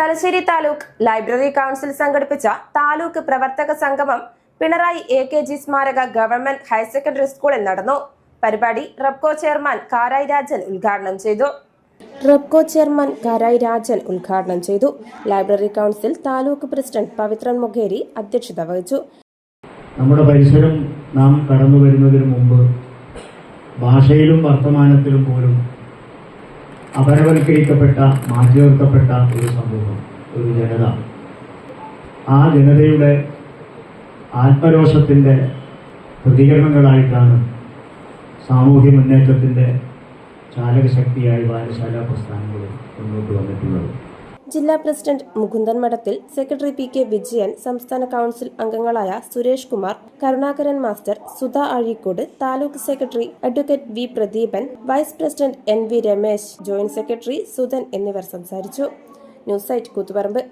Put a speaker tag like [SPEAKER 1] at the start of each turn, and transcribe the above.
[SPEAKER 1] Thalassery taluk library council സംഘടിപ്പിച്ച താലൂക്ക് പ്രവർത്തക സംഗമം പിണറായി AKG സ്മാരക ഗവൺമെന്റ് ഹയർ സെക്കൻഡറി സ്കൂളിൽ നടന്നു. പരിപാടി റബ്കോ ചെയർമാൻ കാരായി രാജൻ ഉദ്ഘാടനം ചെയ്തു. Library council taluk president Pavithran Mokeri അധ്യക്ഷത വഹിച്ചു.
[SPEAKER 2] നമ്മുടെ പരിസരം നാം കടന്നു വരുന്നതിന് മുമ്പ് ഭാഷയിലും വർത്തമാനത്തിലും പോലും അപരവൽക്കരിക്കപ്പെട്ട, മാറ്റി നിർത്തപ്പെട്ട ഒരു സമൂഹം, ഒരു ജനത. ആ ജനതയുടെ ആത്മരോഷത്തിൻ്റെ പ്രതികരണങ്ങളായിട്ടാണ് സാമൂഹ്യ മുന്നേറ്റത്തിൻ്റെ ചാലകശക്തിയായി വായനശാല പ്രസ്ഥാനങ്ങൾ മുന്നോട്ട് വന്നിട്ടുള്ളത്.
[SPEAKER 1] ജില്ലാ പ്രസിഡന്റ് മുകുന്ദൻ മഠത്തിൽ, സെക്രട്ടറി PK വിജയൻ, സംസ്ഥാന കൗൺസിൽ അംഗങ്ങളായ Suresh Kumar, Karunakaran master, Sudha Azhikode, taluk secretary advocate V Pradeepan, vice president NV Ramesh, joint secretary Sudhan എന്നിവർ സംസാരിച്ചു. News site Koothuparamba.